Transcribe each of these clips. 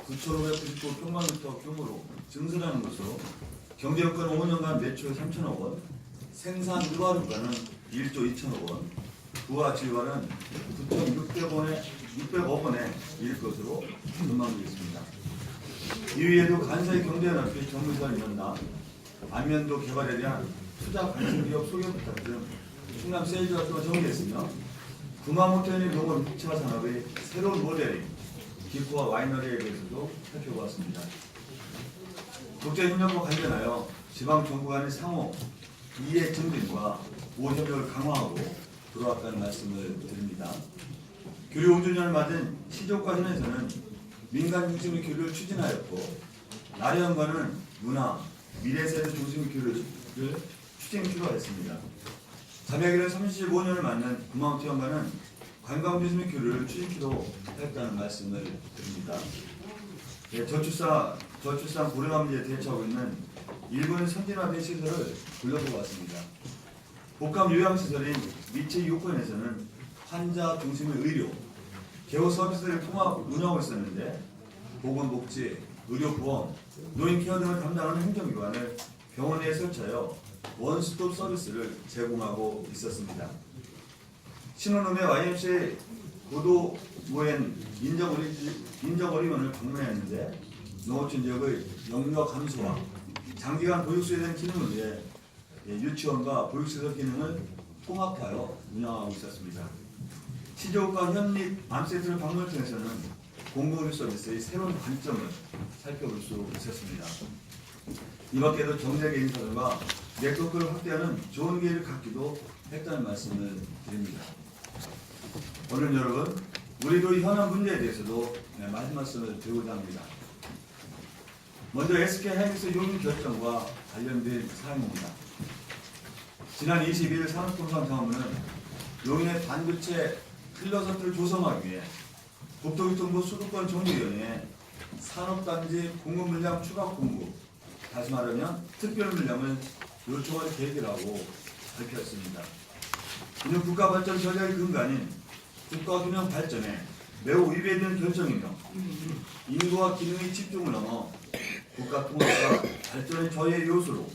9,599평방미터 규모로 증설하는 것으로 경제효과는 5년간 매출 3천억 원, 생산 일괄효과는 1조 2천억 원, 부와 지유화는 9,600억 원에 이를 것으로 전망되겠습니다. 이외에도 간사의 경제연합회 정무위원을 연다 안면도 개발에 대한 투자 관심기업 소개 부탁 등 충남 세일즈 활동을 정리했으며 구마모토현의 농업 2차 산업의 새로운 모델인 기코와 와이너리에 대해서도 살펴보았습니다. 국제협력과 관련하여 지방정부 간의 상호 이해 증진과 우호협력을 강화하고 들어왔다는 말씀을 드립니다. 교류 5주년을 맞은 시족과 현에서는 민간 중심의 교류를 추진하였고 나래연과는 문화, 미래세대 중심의 교류를 추진 필요했습니다. 자매기를 35년을 맞는 구마모토연과는 관광 중심의 교류를 추진키로 했다는 말씀을 드립니다. 네, 저출산 고령화 문제에 대처하고 있는 일본의 선진화된 시설을 불러보았습니다. 복합 요양시설인 미치 요건에서는 환자 중심의 의료, 개호 서비스를 통합 운영하고 있었는데 보건복지, 의료보험, 노인케어 등을 담당하는 행정기관을 병원에 설치하여 원스톱 서비스를 제공하고 있었습니다. 신혼음의 YMCA 고도 모엔 인정어린이원을 방문했는데 농어촌 지역의 영유아 감소와 장기간 보육소에 대한 기능을 위해 유치원과 보육시설 기능을 통합하여 운영하고 있었습니다. 시족과 현립 암센터를 방문을 통해서는 공공의료 서비스의 새로운 관점을 살펴볼 수 있었습니다. 이 밖에도 정책의 인사들과 네트워크를 확대하는 좋은 기회를 갖기도 했다는 말씀을 드립니다. 오늘 여러분, 우리도 이 현안 문제에 대해서도 마지막 말씀을 드리고자 합니다. 먼저 SK하이닉스 용인 결정과 관련된 사항입니다. 지난 22일 산업통상자원부는 용인의 반도체 클러스터를 조성하기 위해 국토교통부 수도권 정비위원회에 산업단지 공급 물량 추가 공급, 다시 말하면 특별 물량을 요청할 계획이라고 밝혔습니다. 이는 국가발전 전략의 근간인 국가균형 발전에 매우 위배되는 결정이며 인구와 기능의 집중을 넘어 국가 통합과 발전의 저해 요소로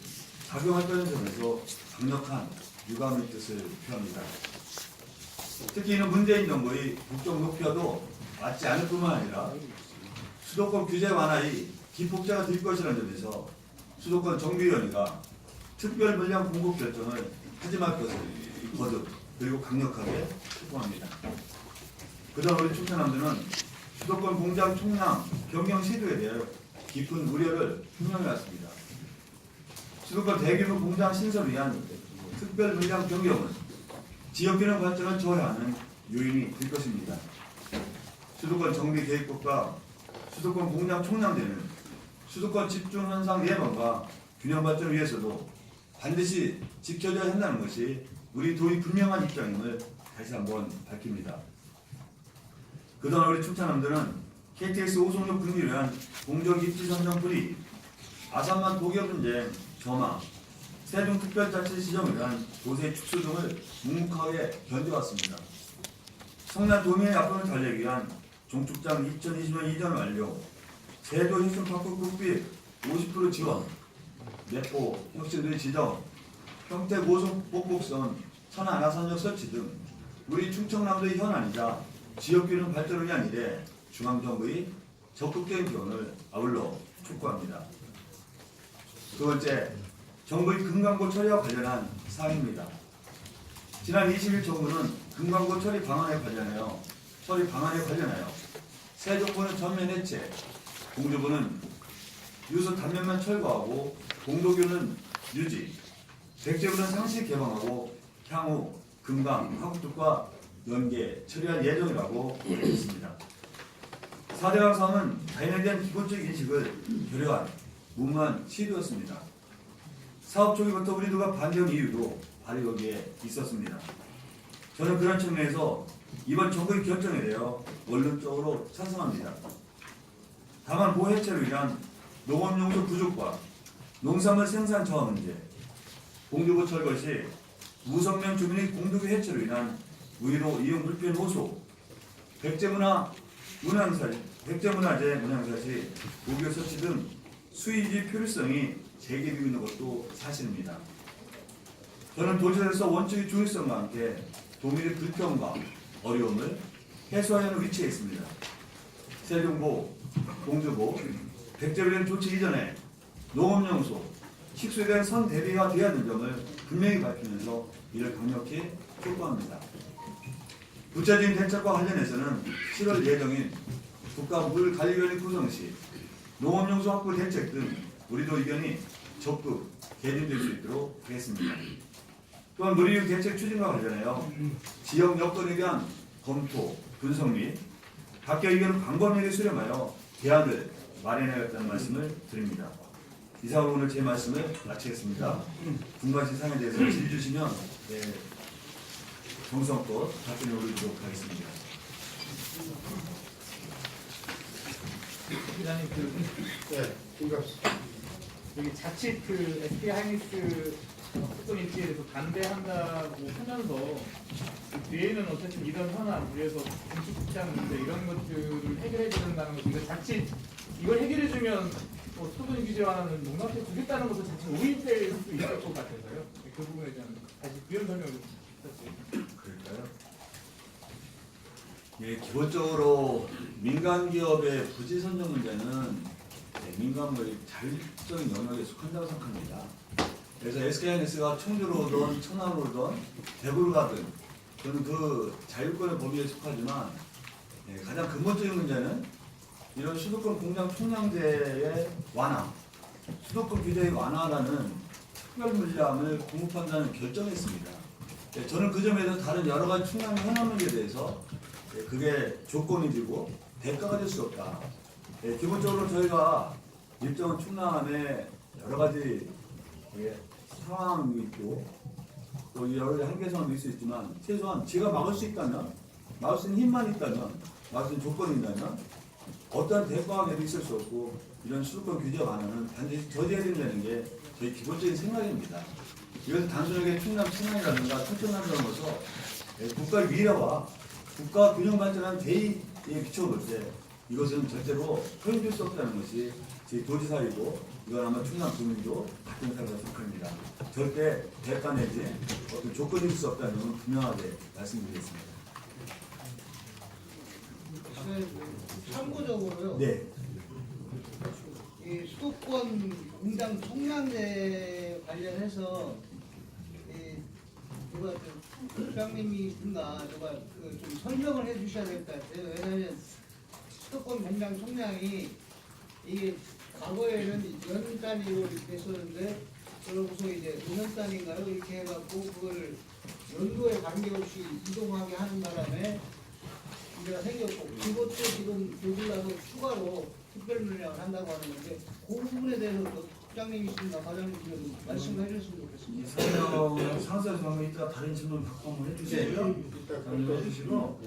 작용할 거라는 점에서 강력한 유감의 뜻을 표합니다. 특히 이는 문재인 정부의 국정 목표도 맞지 않을 뿐만 아니라 수도권 규제 완화의 기폭제가 될 것이라는 점에서 수도권 정비위원회가 특별 물량 공급 결정을 하지 말 것을 거듭 그리고 강력하게 촉구합니다. 그동안 우리 충청남도는 수도권 공장 총량 변경 시도에 대해 깊은 우려를 표명해왔습니다. 수도권 대규모 공장 신설을 위한 특별 물량 변경은 지역균형 발전을 저해하는 요인이 될 것입니다. 수도권 정비계획법과 수도권 공장 총량제는 수도권 집중 현상 예방과 균형 발전을 위해서도 반드시 지켜져야 한다는 것이 우리 도의 분명한 입장임을 다시 한번 밝힙니다. 그동안 우리 충청남도는 KTX 오송역 분리를 위한 공적 입지 선정 불이익, 아산만 도교 분쟁 점화, 세종특별자치 지정을 위한 도세 축소 등을 묵묵하게 견뎌왔습니다. 성남 도민의 앞으로 달래기 위한 종축장 2020년 이전 완료, 제도 혁신파크 국비 50% 지원, 내포 혁신도의 지정, 평택 오송 복복선 천안 아산역 설치 등 우리 충청남도의 현안이자 지역균형 발전을 위한 일에 중앙정부의 적극적인 지원을 아울러 촉구합니다. 두 번째, 정부의 금광고 처리와 관련한 사항입니다. 지난 20일 정부는 금광고 처리 방안에 관련하여 세종포는 전면 해체, 공주보는 유서 단면만 철거하고 공도교는 유지, 백제부는 상시 개방하고 향후 금강, 화국tuk과 연계 처리할 예정이라고 밝혔습니다. 4대강 사업은 자연에 대한 기본적 인식을 결여한 무모한 시도였습니다. 사업 초기부터 우리도가 반대한 이유도 바로 여기에 있었습니다. 저는 그런 측면에서 이번 정부의 결정에 대해 원론적으로 찬성합니다. 다만 보해체로 인한 농업용소 부족과 농산물 생산 저하 문제, 공주보 철거 시 무성명 주민의 공동의 해체로 인한 의료 이용 불편 호소, 백제문화 문화시설 백제문화재, 문양사시, 고교 서치 등 수의지 필요성이 제기되고 있는 것도 사실입니다. 저는 도지사로서 원칙의 중요성과 함께 도민의 불평과 어려움을 해소하려는 위치에 있습니다. 세종보, 공주보, 백제변경 조치 이전에 농업연구소, 식수에 대한 선 대비가 되어야 하는 점을 분명히 밝히면서 이를 강력히 촉구합니다. 구체적인 대책과 관련해서는 7월 예정인 국가물관리위원회 구성 시 농업용수 확보 대책 등 우리도 의견이 적극 개진될 수 있도록 하겠습니다. 또한 누리육 대책 추진과 관련하여 지역 여건에 대한 검토, 분석 및 각계 의견을 광범위하게 수렴하여 대안을 마련해야겠다는 말씀을 드립니다. 이상으로 오늘 제 말씀을 마치겠습니다. 분과시 사항에 대해서 질의 주시면 정성껏 답변을 올리도록 하겠습니다. 기자님 여기 자칫 SK 하이닉스 특권 인지에 대해서 반대한다고 하면서 뒤에는 어쨌든 이런 현안, 그래서 공식국장 문제 이런 것들을 해결해 준다는 것인데 자칫 이걸 해결해 주면 토든 규제와는 농락해 주겠다는 것도 자칫 오인될 수 있을 것 같아서요. 그 부분에 대한 다시 부연 설명을 부탁드립니다. 그럴까요? 예, 기본적으로 민간 기업의 부지 선정 문제는 민간의 자율적인 영역에 속한다고 생각합니다. 그래서 SK하이닉스가 청주로 오든 천안으로 오든 대구를 가든 저는 그 자율권의 범위에 속하지만 가장 근본적인 문제는 이런 수도권 공장 총량제의 완화, 수도권 규제의 완화라는 특별 물량을 공급한다는 결정했습니다. 저는 그 점에서 다른 여러 가지 총량 현안 문제에 대해서 그게 조건이 되고 대가가 될 수 없다. 기본적으로 저희가 일정한 충남 안에 여러 가지 상황이 있고 또 여러 가지 한계성도 있을 수 있지만 최소한 제가 막을 수 있다면, 막을 수 있는 힘만 있다면, 막을 수 있는 조건이 있다면 어떠한 대가가 있을 수 없고 이런 수도권 규제 완화는 반드시 저지해야 된다는 게 저희 기본적인 생각입니다. 이것은 단순하게 충남 청량이라든가 청천을 넘어서 국가의 미래와 국가 균형 발전한 대의에 비춰볼 때 이것은 절대로 허용될 수 없다는 것이 제 도지사이고 이건 아마 충남 국민도 같은 생각을 생각합니다. 절대 대가 내지 어떤 조건이 있을 수 없다는 점은 분명하게 말씀드리겠습니다. 참고적으로요. 네. 이 수도권 공장 총량제 관련해서 누가 국장님이든가 누가 좀 설명을 해주셔야 될 것 같아요. 왜냐하면 수도권 공장 총량이 이게 과거에는 연 단위로 이렇게 했었는데 그러고서 이제 5년 단위인가요? 이렇게 해갖고 그거를 연도에 관계없이 이동하게 하는 바람에 문제가 생겼고 그것도 지금 요구라서 추가로 특별 물량을 한다고 하는 건데 그 부분에 대해서 국장님이신가 과장님이 말씀을 해주셨으면 좋겠습니다. 이 설명 상세에서 한번 이따 다른 질문 받고 한번 해주시고요. 설명해 주시고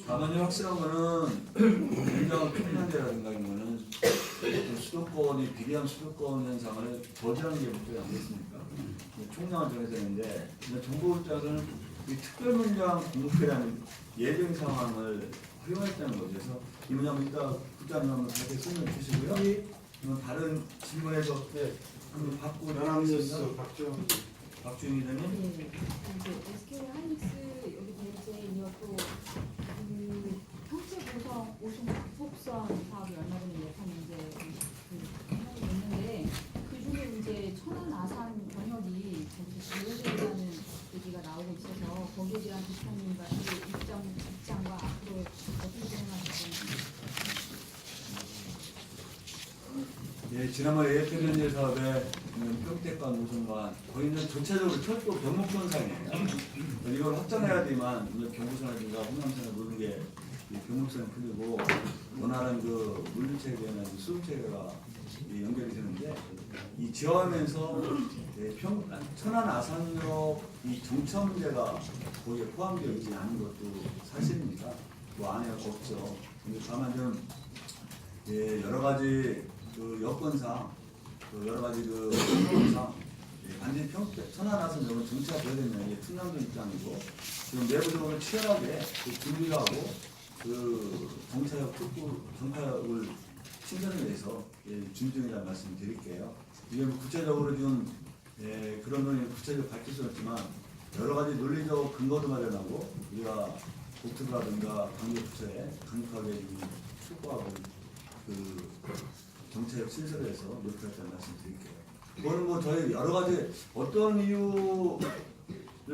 다만요 확실한 거는 굉장한 평양제라든가 이런 거는 수도권이 비대한 수도권 현상을 저지하는 게 목적이 아니겠습니까? 총량을 정해서 했는데 정부 입장에서는 이 특별 물량 공급이라는 예정 상황을 활용했다는 거죠. 그래서 이 문제는 이따 국장님 한번 다시 설명해 주시고요. 그러면 다른 질문에서 한번 받고 연합뉴스 박주인 기자님. 네, SK 하이닉스 여기 대리제이와 또 형체 구성 오션 북곡선 사업이 얼마 전에 예판인데 그 있는데 그 중에 이제 천안 아산 번역이 거기서 지원된다는 얘기가 나오고 있어서 거기에 대한 비판님과 입장과 앞으로 어떻게 생각하시는지. 예, 지난번에 AFM연재 사업에 평택과 노선과 거기는 전체적으로 철도 병목선상이에요. 이걸 확장해야 되지만 경부선이라든가 홍남선을 모든 게 병목선이 풀리고 원활한 그 물류체계나 수급체계가 연결이 되는데 이 지어하면서 천안 아산역 이 정차 문제가 거기에 포함되어 있지 않은 것도 사실입니다. 그 안에 없죠. 근데 다만 좀 여러 가지 그 여건상, 여러 가지 그 상황상 반드시 천안 아산역은 정치가 되어야 되는 게 충남도 입장이고 지금 내부적으로 치열하게 준비를 하고 그 정착을 신선을 위해서 준비 중이라는 말씀 드릴게요. 이게 뭐 구체적으로 좀 그런 건 구체적으로 밝힐 수는 없지만 여러 가지 논리적 근거도 마련하고 우리가 국토부라든가 관계부처에 강력하게 좀 추구하고 그 정책 신설에서 노력하겠다는 말씀 드릴게요. 그거는 뭐 저희 여러 가지 어떤 이유를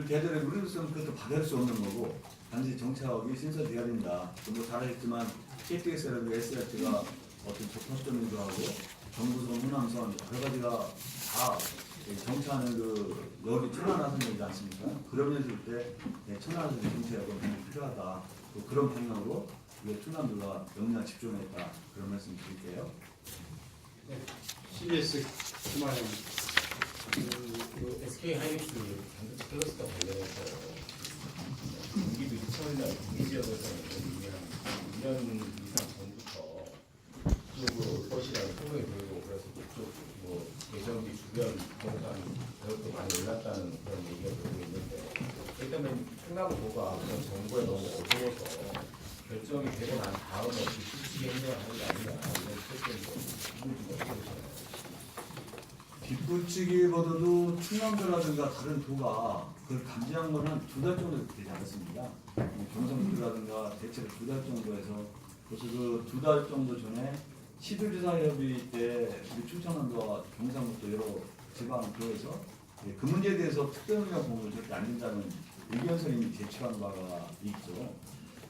대대로 우리로서는 그것도 받을 수 없는 거고 단지 정착이 신설돼야 된다. 뭐 잘하셨지만 KTX라든가 SRT가 어떤 접합점이기도 하고 정부선, 호남선 여러 가지가 다 정착하는 그 여기 천안화선이지 않습니까? 그런 면에서 때 천안화선 정착이 굉장히 필요하다. 또 그런 방향으로 우리 충남도가 역량 집중했다. 그런 말씀 드릴게요. 네, CBS 김하영. 그 SK 하이닉스 반도체 클러스터 관련해서 경기도 이천이나 경기 지역에서는 한 2년 이상 전부터 그쪽으로 올 것이라는 소문이 돌고 그래서 그쪽 뭐 대전기 주변 부동산 가격도 많이 올랐다는 그런 얘기가 돌고 있는데 일단은 충남도가 그런 정보에 너무 어두워서 결정이 되고 난 다음에 솔직히 행동을 하는 게 아니냐 이런 뜻인데 이분이 좀 어떻게 보시나요? 뒷붙이기보다도 충남도라든가 다른 도가 그걸 감지한 거는 2달 정도 되지 않았습니다. 경상도라든가 대체로 2달 정도에서 벌써 그 2달 정도 전에 시도지사협의 때 우리 충청남도와 경상북도 여러 지방도에서 그 문제에 대해서 특별능력 공부를 절대 안 된다는 의견서를 이미 제출한 바가 있죠.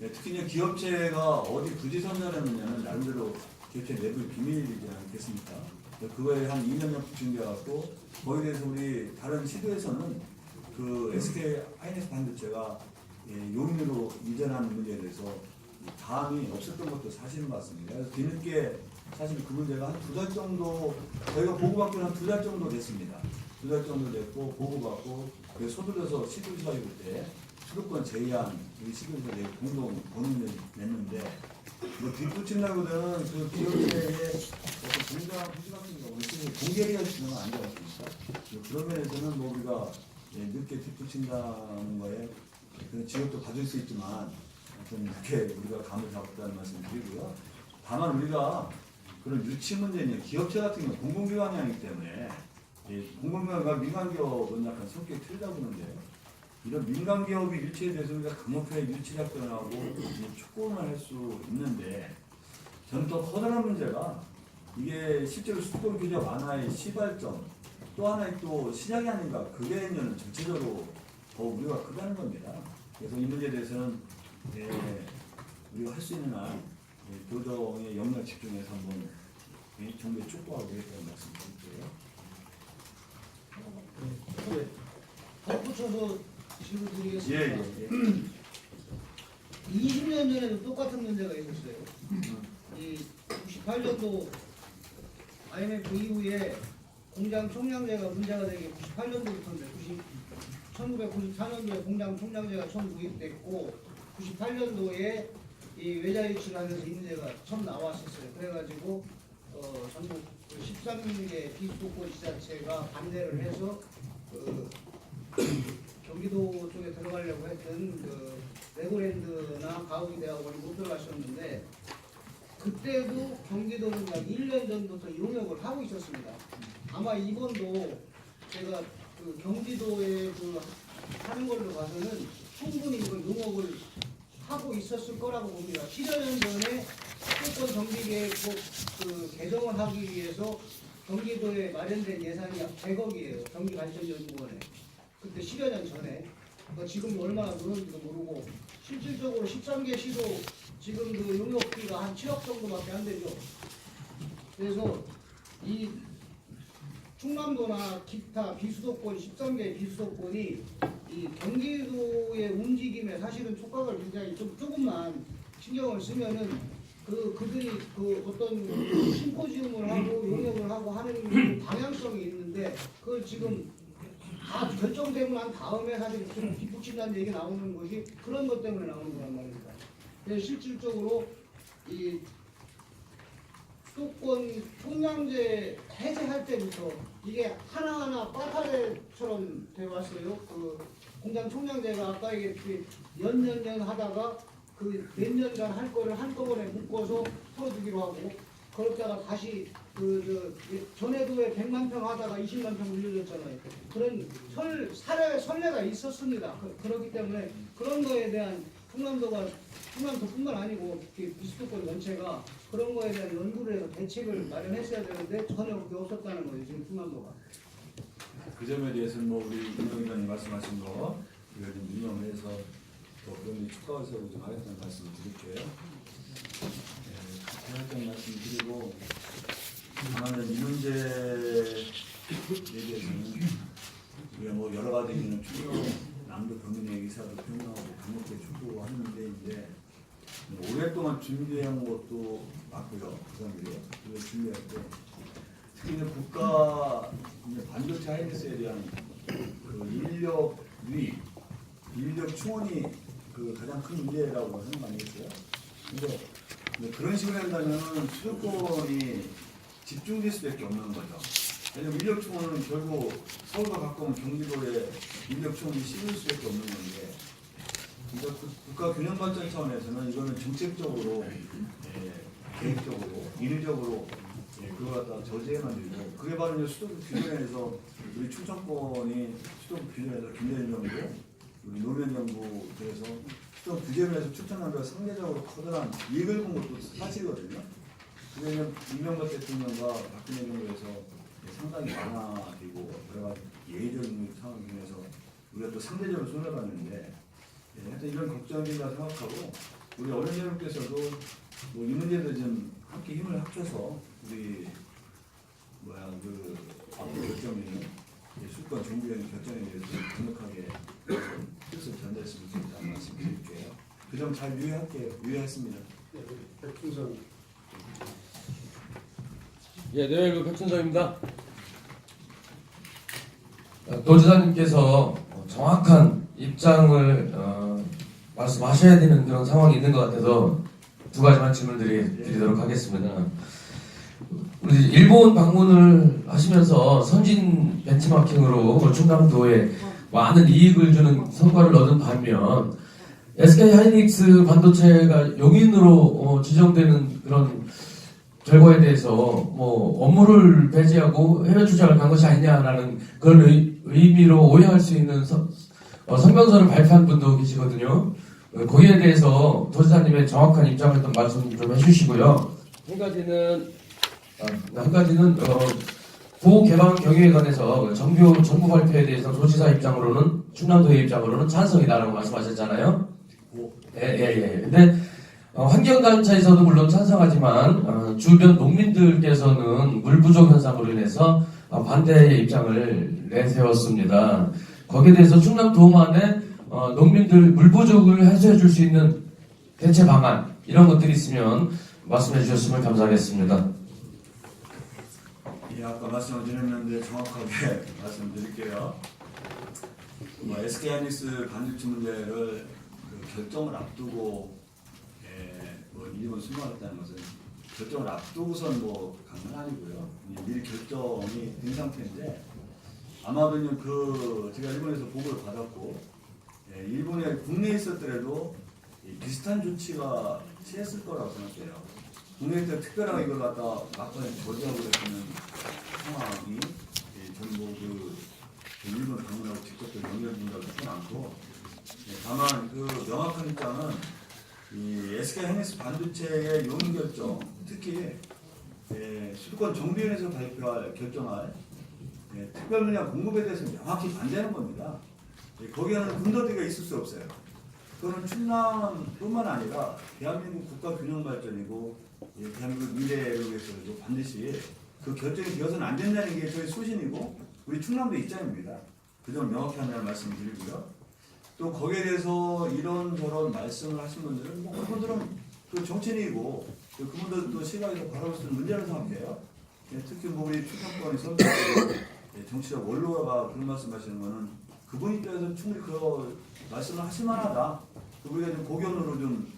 특히 이제 기업체가 어디 부지 선정했느냐는 나름대로 기업체 내부 비밀이지 않겠습니까? 그거에 한 2년여 준비해갖고 거기에 대해서 우리 다른 시도에서는 그 SK 하이닉스 반도체가 용인으로 이전하는 문제에 대해서 다음이 없었던 것도 사실인 것 같습니다. 그래서 뒤늦게 사실 그 문제가 한 2달 정도 저희가 보고받기는 한 2달 정도 됐습니다. 2달 정도 됐고 보고받고 서둘러서 시도지사회 때 수도권 제의안 우리 시도지사 공동 권유를 냈는데 뭐 뒷붙인다고는 그 기업체의 어떤 공정한 부지 같은 경우는 공개해야 되는 건 아니지 않습니까? 그런 면에서는 뭐 우리가 늦게 뒷붙인다는 거에 그 지역도 받을 수 있지만 좀 이렇게 우리가 감을 잡았다는 말씀 드리고요. 다만 우리가 그런 유치 문제는 기업체 같은 경우 공공기관이 아니기 때문에 공공기관과 민간기업은 약간 성격이 틀리다 보는데 이런 민간기업이 유치에 대해서 우리가 강력하게 유치 작전을 하고 촉구를 할 수 있는데 저는 또 커다란 문제가 이게 실제로 수도권 규제 완화의 시발점 또 하나의 또 시작이 아닌가 그 개념은 전체적으로 더 우리가 크다는 겁니다. 그래서 이 문제에 대해서는 우리가 할 수 있는 한 교정의 역량 집중해서 한번 정부에 촉구하고 있다는 말씀 드릴게요. 덧붙여서 질문 드리겠습니다. 예. 20년 전에도 똑같은 문제가 있었어요. 이 98년도 IMF 이후에 공장 총량제가 문제가 되게 98년도부터인데 1994년도에 공장 총량제가 처음 도입됐고 98년도에 이 외자 유치를 하면서 이 문제가 처음 나왔었어요. 그래가지고 전국 13개 비수도권 지자체가 반대를 해서 경기도 쪽에 들어가려고 했던 그 레고랜드나 가우기대학원이 못 들어가셨는데 그때도 경기도는 약 1년 전부터 용역을 하고 있었습니다. 아마 이번도 제가 그 경기도에 그 하는 걸로 봐서는 충분히 그 용역을 하고 있었을 거라고 봅니다. 7여 년 전에 수도권 정비계획법 그 개정을 하기 위해서 경기도에 마련된 예산이 약 100억이에요. 경기발전연구원에. 그때 10여 년 전에. 그러니까 지금 얼마나 늘었는지도 모르고 실질적으로 13개 시도 지금 그 용역비가 한 7억 정도밖에 안 되죠. 그래서 이 충남도나 기타 비수도권 13개 비수도권이 이 경기도의 움직임에 사실은 촉각을 굉장히 조금만 신경을 쓰면은 그들이 그 어떤 심포지움을 하고 용역을 하고 하는 방향성이 있는데 그걸 지금 다 결정되고 난 다음에 사실 좀 뒷북친다는 얘기 나오는 것이 그런 것 때문에 나오는 거란 말입니다. 그래서 실질적으로 이 수도권 총량제 해제할 때부터 이게 하나하나 빠타레처럼 되어 왔어요. 그 공장 총량제가 아까 이게 연년년 하다가 그 몇 년간 할 거를 한꺼번에 묶어서 풀어주기로 하고 그러다가 다시 전에도 왜 100만 평 하다가 20만 평 올려줬잖아요. 그런 선례가 있었습니다. 그렇기 때문에 그런 거에 대한 충남도뿐만 아니고 비수도권 전체가 그런 거에 대한 연구를 해서 대책을 마련했어야 되는데 전혀 그게 없었다는 거예요. 지금 충남도가. 그 점에 대해서는 뭐 우리 윤영 의원님 말씀하신 거 이걸 좀 유념해서 또 그런 추가해서 좀 하겠다는 말씀을 드릴게요. 하겠다는 말씀을 드리고 다만 이 문제에 대해서는 우리가 뭐 여러 가지 있는 충남 남도 도민의 의사도 표명하고 강력하게 촉구하는 문제인데 오랫동안 준비해온 것도 맞고요. 부산들이요. 그걸 준비할 때 특히 이제 국가 이제 반도체 하이닉스에 대한 그 인력 유입, 인력 충원이 그 가장 큰 문제라고 하는 거 아니겠어요? 근데 그런 식으로 한다면 수도권이 집중될 수밖에 없는 거죠. 왜냐면 인력 충원은 결국 서울과 가까운 경기도에 인력 충원이 씹을 수밖에 없는 건데, 그러니까 국가 균형 발전 차원에서는 이거는 정책적으로, 계획적으로, 인위적으로 그걸 갖다 저지해만 되고, 그게 바로 이제 수도권 규정에서 우리 충청권이 수도권 규정에서 김대중 정부, 우리 노무현 정부에서 수도권 규제를 해서 충청남도가 상대적으로 커다란 이익을 본 것도 사실이거든요. 그게 이명박 대통령과 박근혜 정부에서 상당히 완화되고 여러 가지 예의적인 상황에서 우리가 또 상대적으로 손해를 봤는데, 하여튼 이런 걱정이라 생각하고 우리 어른 여러분께서도 뭐 이 문제도 좀 함께 힘을 합쳐서 우리 그 앞으로 결정되는 수도권 정부의 결정에 대해서 강력하게 뜻을 전달했으면 좋겠다는 말씀 드릴게요. 그 점 잘 유의했습니다. 백충선. 예, 네, 백준서입니다. 도지사님께서 정확한 입장을 말씀하셔야 되는 그런 상황이 있는 것 같아서 두 가지만 질문 드리도록 하겠습니다. 우리 일본 방문을 하시면서 선진 벤치마킹으로 충남도에 많은 이익을 주는 성과를 얻은 반면 SK 하이닉스 반도체가 용인으로 지정되는 그런 결과에 대해서 뭐 업무를 배제하고 해외 출장을 간 것이 아니냐라는 그런 의미로 오해할 수 있는 성명서를 발표한 분도 계시거든요. 거기에 대해서 도지사님의 정확한 입장을 좀 말씀 좀 해주시고요. 한 가지는 구개방 경유에 관해서 정부 발표에 대해서 도지사 입장으로는 충남도의 입장으로는 찬성이다라고 말씀하셨잖아요. 예. 근데 환경단체에서도 물론 찬성하지만 주변 농민들께서는 물 부족 현상으로 인해서 반대의 입장을 내세웠습니다. 거기에 대해서 충남도만의 농민들 물 부족을 해소해 줄 수 있는 대체 방안 이런 것들이 있으면 말씀해 주셨으면 감사하겠습니다. 예, 아까 말씀을 드렸는데 정확하게 말씀드릴게요. SK 하이닉스 반도체 문제를 결정을 앞두고 일본 순방했다는 것은 결정을 앞두고선 간 건 아니고요. 미리 결정이 된 상태인데 아마도 제가 일본에서 보고를 받았고 일본에 국내에 있었더라도 비슷한 조치가 취했을 거라고 생각해요. 국내에 특별하게 이걸 갖다 막판에 저지하고 있는 상황이 전부 일본 방문하고 직접 연결된다고 싶진 않고 다만 명확한 입장은 이 SK 하이닉스 반도체의 용인 결정, 특히 수도권 정비위원회에서 결정할 특별 물량 공급에 대해서 명확히 반대하는 겁니다. 거기에는 군더더기가 있을 수 없어요. 그거는 충남뿐만 아니라 대한민국 국가 균형 발전이고 대한민국 미래를 위해서도 반드시 그 결정이 되어서는 안 된다는 게 저희 소신이고 우리 충남도 입장입니다. 그 점을 명확히 한다는 말씀을 드리고요. 또 거기에 대해서 이런저런 말씀을 하신 분들은 그분들은 정치인이고 그분들도 시각에서 바라볼 수 있는 문제라고 생각해요. 특히 우리 충청권의 선배들 정치적 원로가 그런 말씀하시는 거는 그분 입장에서 충분히 그 말씀을 하실 만하다. 우리가 좀 고견으로 좀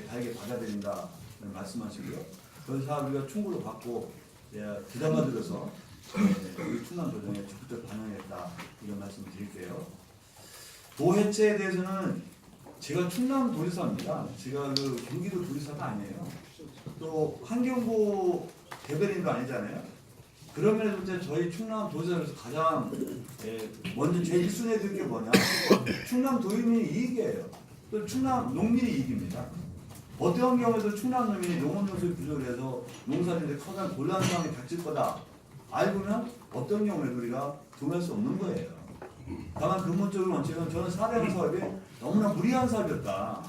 다르게 받아들인다 말씀하시고요. 그래서 우리가 충고를 받고 부담을 들어서 우리 충남 조정에 적극적 반영했다 이런 말씀을 드릴게요. 도 해체에 대해서는 제가 충남 도지사입니다. 제가 그 경기도 도지사가 아니에요. 또 환경부 대변인도 아니잖아요. 그러면 이제 저희 충남 도지사에서 가장 먼저 제일 1순위에 드는 게 뭐냐? 충남 도민이 이익이에요. 또 충남 농민이 이익입니다. 어떤 경우에도 충남 농민이 농업용수 부족을 해서 농사짓는데 커다란 곤란 상황이 닥칠 거다. 알고는 어떤 경우에도 우리가 동의할 수 없는 거예요. 다만 근본적인 원칙은 저는 4대강 사업이 너무나 무리한 사업이었다.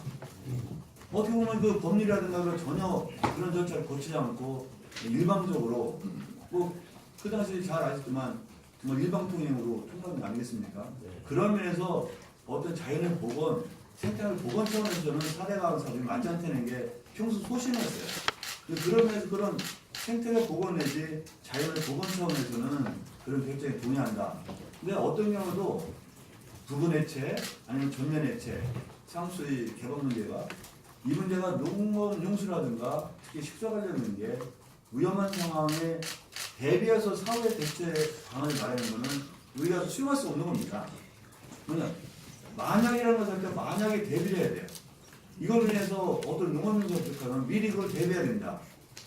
어떻게 보면 그 법률이라든가 그 전혀 그런 절차를 거치지 않고 일방적으로 뭐 그 당시 잘 아시지만 정말 일방통행으로 통과한 거 아니겠습니까? 그런 면에서 어떤 자연의 복원, 생태의 복원 차원에서 저는 4대강 사업이 맞지 않다는 게 평소 소신이었어요. 그런 면에서 그런 생태의 복원 내지 자연의 복원 차원에서는 그런 결정에 동의한다. 근데 어떤 경우도 부분 해체 아니면 전면 해체, 상수의 개방 문제가 이 문제가 농업 용수라든가 특히 식사 관련 게 위험한 상황에 대비해서 사후의 대체 방안을 마련하는 것은 우리가 수용할 수 없는 겁니다. 그러면 만약이라는 것을 할 때 만약에 대비를 해야 돼요. 이걸 위해서 어떤 농업용수 업체는 미리 그걸 대비해야 된다.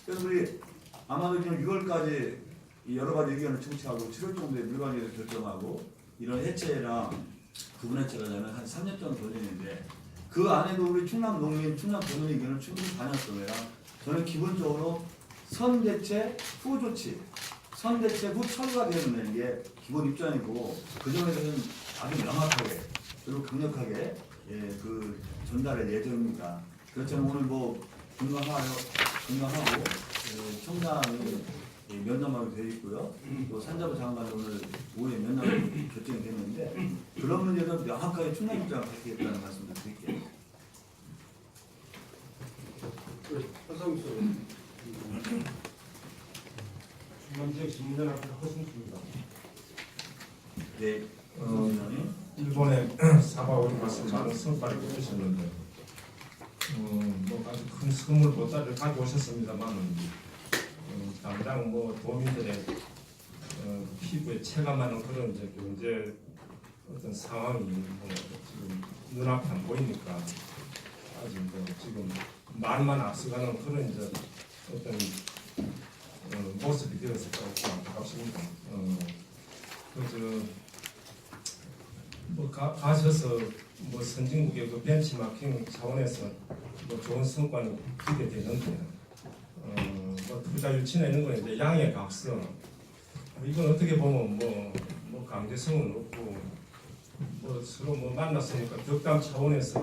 그래서 우리 아마도 지금 6월까지 여러 가지 의견을 청취하고 7월 정도에 물관리를 결정하고 이런 해체랑 부분 해체가 되면 한 3년 정도 걸리는데 그 안에도 우리 충남 농민, 충남 도민 의견을 충분히 반영했습니다. 저는 기본적으로 선대체 후 조치, 선대체 후 처리가 되는 게 기본 입장이고 그 점에 대해서는 아주 명확하게 그리고 강력하게 그 전달할 예정입니다. 그렇지만 오늘 뭐 건강하고 청장이 면담하게 되어 있고요. 또 산자부 장관 오늘 오후에 면담이 결정이 됐는데 그런 문제도 명확하게 충남 입장을 밝히겠다는 말씀을 드릴게요. 허성수 충남 지역 시민연합회 허성수입니다. 네, 일본에 4박 5일 가서 많은 성과를 거두셨는데 뭐 아주 큰 선물보다를 가져오셨습니다만 당장 뭐 도민들의 피부에 체감하는 그런 이제 경제 어떤 상황이 뭐 지금 눈앞에 안 보이니까 아직 뭐 지금 말만 앞서가는 그런 이제 어떤 모습이 되었을 거라고 안타깝습니다. 뭐 가셔서 뭐 선진국의 그 벤치마킹 차원에서 뭐 좋은 성과는 기대되는데 뭐 투자 유치나 이런 거는 이제 양의 각서 이건 어떻게 보면 뭐 강제성은 없고 뭐 서로 뭐 만났으니까 덕담 차원에서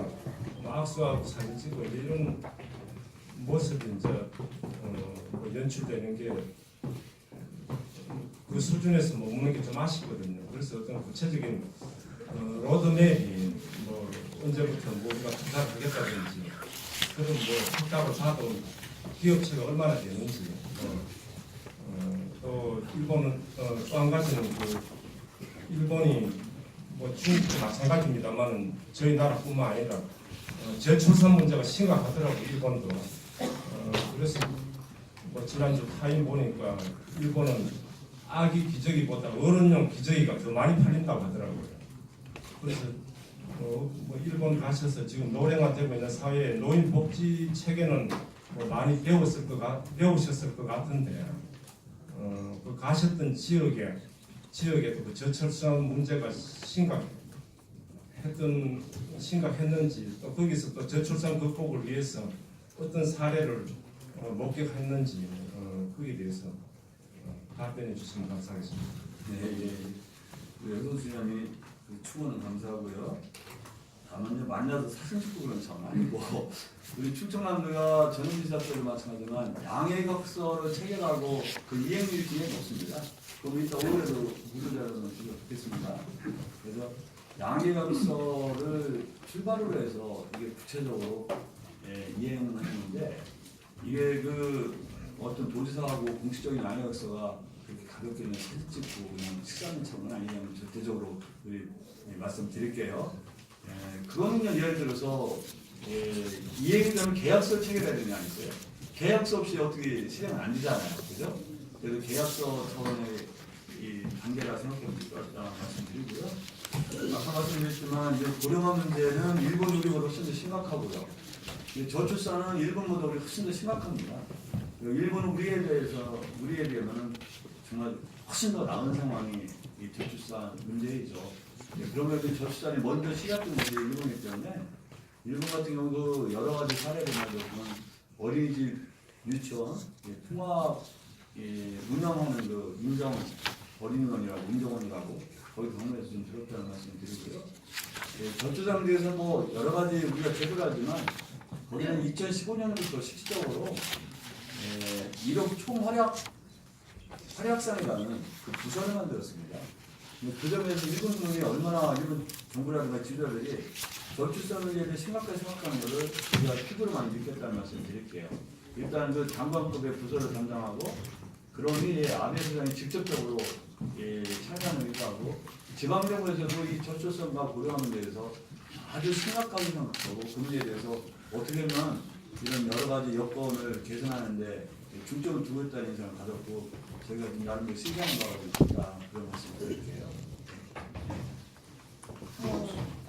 뭐 악수하고 사진 찍고 이런 모습이 이제 뭐 연출되는 게 그 수준에서 머무는 게 좀 아쉽거든요. 그래서 어떤 구체적인 로드맵이 뭐 언제부터 뭐 우리가 투자를 하겠다든지 그런 뭐 확답을 받은 기업체가 얼마나 되는지 또 일본은 또 한 가지는 그 일본이 뭐 중국도 마찬가지입니다만은 저희 나라뿐만 아니라 저출산 문제가 심각하더라고요. 일본도 그래서 뭐 지난주 타임 보니까 일본은 아기 기저귀보다 어른용 기저귀가 더 많이 팔린다고 하더라고요. 그래서 뭐 일본 가셔서 지금 노령화되고 있는 사회의 노인 복지 체계는 뭐 많이 배우셨을 것 같은데 그 가셨던 지역에도 그 저출산 문제가 심각했는지 또 거기서 또 저출산 극복을 위해서 어떤 사례를 목격했는지 거기에 대해서 답변해 주시면 감사하겠습니다. 네, 우리 영동수장이 충원은 감사하고요. 다만 이제 만나서 사진 찍고 그런 참 아니고 우리 충청남도가 전용지사 때도 마찬가지지만 양해각서를 체결하고 그 이행률이 굉장히 높습니다. 그럼 이따 오후에도 무료자료는 주면 좋겠습니다. 그래서 양해각서를 출발으로 해서 이게 구체적으로 이행하는데 이게 그 어떤 도지사하고 공식적인 양해각서가 그렇게 가볍게 그냥 사진 찍고 그냥 식사하는 차원은 아니냐면 절대적으로 우리 말씀드릴게요. 그거는 그냥 예를 들어서 이행이 되면 계약서 체결해야 되는 게 아니고요. 계약서 없이 어떻게 실행은 안 되잖아요. 그죠? 그래서 계약서 차원의 이 단계라 생각하면 될 것 같다는 말씀드리고요. 아까 말씀드렸지만 이제 고령화 문제는 일본 우리보다 훨씬 더 심각하고요. 저출산은 일본보다 우리 훨씬 더 심각합니다. 일본은 우리에 비하면 정말 훨씬 더 나은 상황이 이 저출산 문제이죠. 그러면 그 저출산이 먼저 시작된 것이 일본이기 때문에 일본 같은 경우도 여러 가지 사례를 말하자면 어린이집, 유치원, 통합 운영하는 그 인정 어린이원이라고 인정원이라고 거기 방문해서 좀 들었다는 말씀 드리고요. 저출산에 대해서 뭐 여러 가지 우리가 제도를 하지만 거기는 2015년부터 실질적으로 1억 총활약상이라는 그 부서를 만들었습니다. 그 점에서 일본 정부이 얼마나 일본 정부라든가 지도자들이 저출산 문제에 대해 심각한 것을 우리가 피부로 많이 느꼈다는 말씀을 드릴게요. 일단 그 장관급의 부서를 담당하고 그러니 아베 수장이 직접적으로 참여하는 일하고 지방정부에서도 이 저출산과 고령화 문제에 대해서 아주 심각하게 생각하고 그 문제에 대해서 어떻게 하면 이런 여러 가지 여건을 개선하는데 중점을 두고 있다는 인상을 가졌고 저희가 나름대로 시기하는 바가 있다 그런 말씀 드릴게요.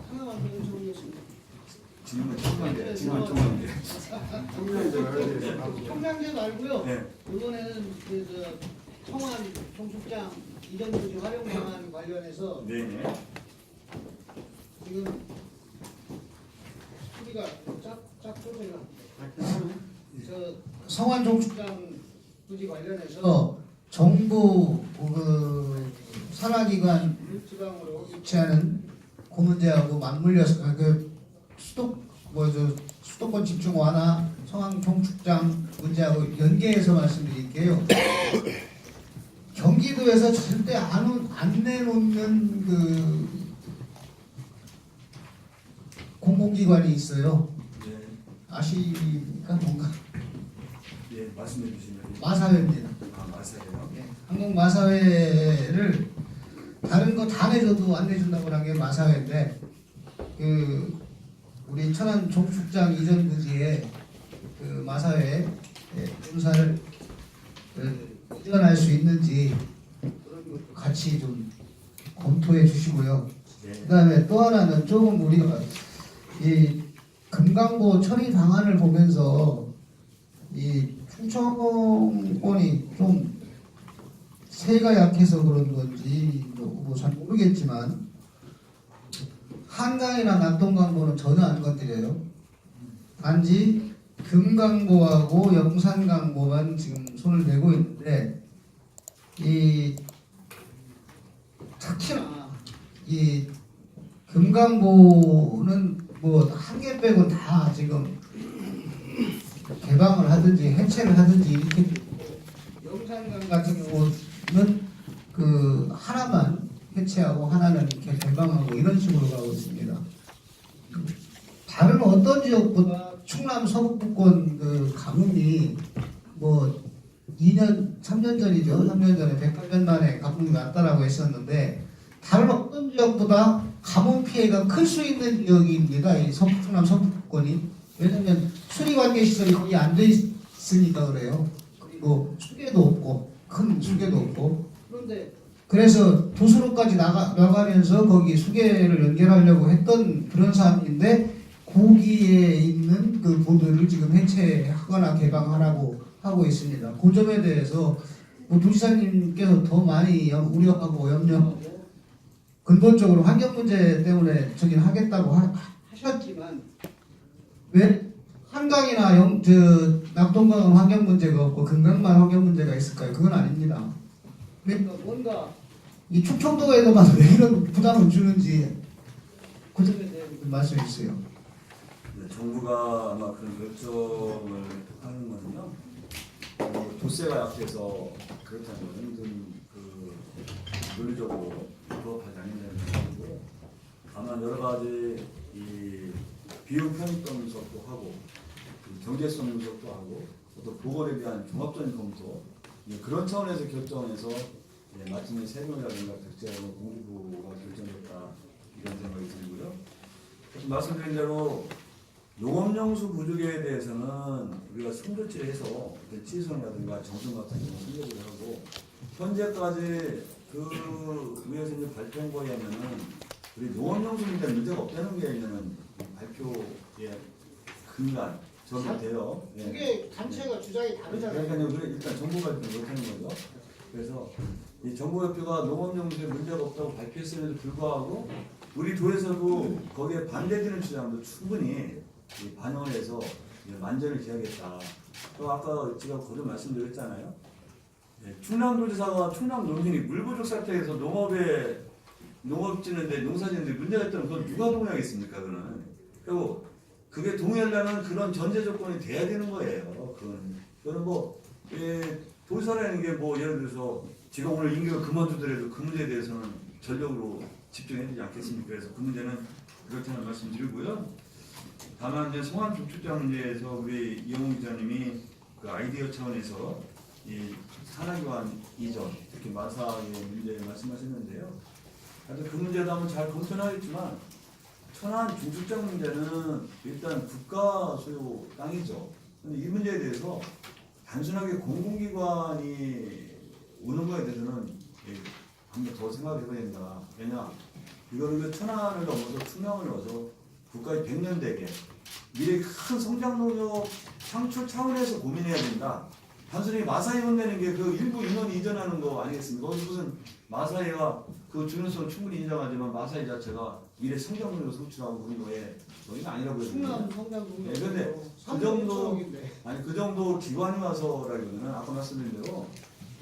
하나만 더 여쭤보겠습니다. 질문 총괄대, 질문 총괄대. 총량제 말고요. 네. 이번에는 청완 총수장 이전부지 활용 방안 관련해서 네네. 지금 소리가 짝짝소리가 저 성완 총수장 부지 관련해서 정부 그 산하기관 지방으로 유치하는 그 문제하고 맞물려서 수도권 집중 완화 성황 총축장 문제하고 연계해서 말씀드릴게요. 경기도에서 절대 안 내놓는 그 공공기관이 있어요. 네. 아십니까 뭔가? 예, 말씀해 주시면. 마사회입니다. 아, 마사회요? 네. 한국마사회를 다른 거 다 내줘도 안 내준다고 하는 게 마사회인데 그 우리 천안 종축장 이전 부지에 그 마사회 공사를 이전할 수 있는지 그런 것도 같이 좀 검토해 주시고요. 네. 그다음에 또 하나는 조금 우리가 이 금강보 처리 방안을 보면서 이 충청권이 좀 세가 약해서 그런 건지 뭐 잘 모르겠지만 한강이나 낙동강보는 전혀 안 건드려요. 단지 금강보하고 영산강보만 지금 손을 대고 있는데 이 특히나 이 금강보는 뭐 한 개 빼고 다 지금 개방을 하든지 해체를 하든지 이렇게 영산강 같은 경우는 그 하나만 해체하고 하나는 이렇게 개방하고 이런 식으로 가고 있습니다. 다른 어떤 지역보다 충남 서북부권 그 가뭄이 뭐 2년, 3년 전이죠. 3년 전에 108년 만에 가뭄이 왔다라고 했었는데 다른 어떤 지역보다 가뭄 피해가 클 수 있는 지역입니다. 이 충남 서북부권이. 왜냐하면 수리관계 시설이 거의 안 돼 있으니까 그래요. 그리고 수계도 없고 큰 수계도 없고 그런데 그래서 도수로까지 나가면서 거기 수계를 연결하려고 했던 그런 사업인데 거기에 있는 그 보도를 지금 해체하거나 개방하라고 하고 있습니다. 그 점에 대해서 뭐 도지사님께서 더 많이 우려하고 염려하고 근본적으로 환경 문제 때문에 저긴 하겠다고 하셨지만 왜 한강이나 낙동강은 환경 문제가 없고 금강만 환경 문제가 있을까요? 그건 아닙니다. 그러니까 뭔가 이 충청도에서만 왜 이런 부담을 주는지 그 점에 대해 말씀해 주세요. 네, 정부가 아마 그런 결정을 하는 거는요. 도세가 약해서 그렇다는 것은 그 논리적으로 부합하지 않는다는 생각이고 다만 여러 가지 이 비용 편익성 분석도 하고 경제성 분석도 하고 또 보건에 대한 종합적인 검토 그런 차원에서 결정해서 마침내 세금이라든가 득세하는 공주부가 결정됐다 이런 생각이 들고요. 말씀드린 대로 농업용수 부족에 대해서는 우리가 선조치를 해서 치수성이라든가 정성 같은 경우 선조를 하고 현재까지 그 위에서 이제 발표한 거에 하면은 우리 농업용수인데 문제가 없다는 게 있는 발표의 근간 적이 돼요. 예. 그게 단체가 주장이 다르잖아요. 그러니까요. 그래 일단 정보 발표를 못하는 거죠. 그래서 이 정보 발표가 농업용수에 문제가 없다고 발표했음에도 불구하고 우리 도에서도 거기에 반대되는 주장도 충분히 이 반영을 해서 이제 만전을 기하겠다. 또 아까 제가 거듭 말씀드렸잖아요. 예, 충남도지사가 충남 농민이 물 부족 사태에서 농업 짓는데 농사 짓는데 문제가 있다면 그건 누가 동의하겠습니까? 그리고 그게 동의하려면 그런 전제 조건이 돼야 되는 거예요. 그거는 뭐 도지사라는 게 뭐 예를 들어서 제가 오늘 임기가 그만두더라도 그 문제에 대해서는 전력으로 집중해야 되지 않겠습니까? 그래서 그 문제는 그렇다는 말씀드리고요. 다만 이제 성안 중축장 문제에서 우리 이영웅 기자님이 그 아이디어 차원에서 이 산하기관 이전, 특히 마사의 문제 말씀하셨는데요. 하여튼 그 문제도 한번 잘 검토는 하겠지만 천안 중축장 문제는 일단 국가 소유 땅이죠. 근데 이 문제에 대해서 단순하게 공공기관이 오는 거에 대해서는 한 번 더 생각해 봐야 된다. 왜냐, 이거를 천안을 넘어서 투명을 넣어서 국가의 100년 대계 미래 큰 성장 노력 창출 차원에서 고민해야 된다. 단순히 마사회 혼내는 게 그 일부 인원 이전하는 거 아니겠습니까? 거기 무슨 마사회가 그 중요성을 충분히 인정하지만 마사회 자체가 미래 성장 노력을 성취하고 그런 거에 저희는 아니라고 해요. 충남 성장동에 네, 근데 그 정도 기관이 와서라기보다는 아까 말씀드린 대로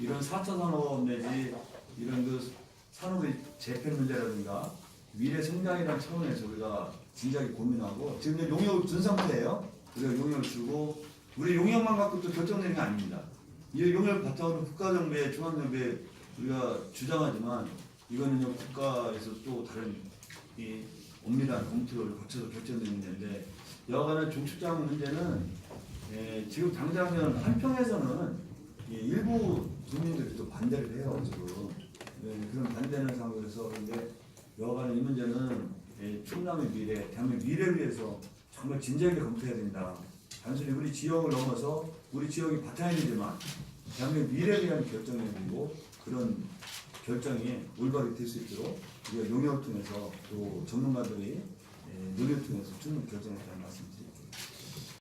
이런 4차 산업 내지 이런 그 산업의 재편 문제라든가 미래 성장이라는 차원에서 우리가 진작에 고민하고 지금 용역을 준 상태예요. 우리가 용역을 주고 우리 용역만 갖고 또 결정되는 게 아닙니다. 이 용역을 바탕으로 국가정부에 중앙정부에 우리가 주장하지만 이거는 국가에서 또 다른 이 엄밀한 검토를 거쳐서 결정되는 문제인데 여하간에 중축장 문제는 지금 당장은 한평에서는 일부 주민들이 또 반대를 해요. 지금 그런 반대하는 상황에서 그런데 여하간에 이 문제는 충남의 미래, 대한민국 미래를 위해서 정말 진지하게 검토해야 된다. 단순히 우리 지역을 넘어서 우리 지역이 바탕이 되지만 대한민국 미래에 대한 결정이 되고 그런 결정이 올바르게 될 수 있도록 우리가 용역을 통해서 또 전문가들이 논의를 통해서 충분히 결정했다는 말씀드립니다.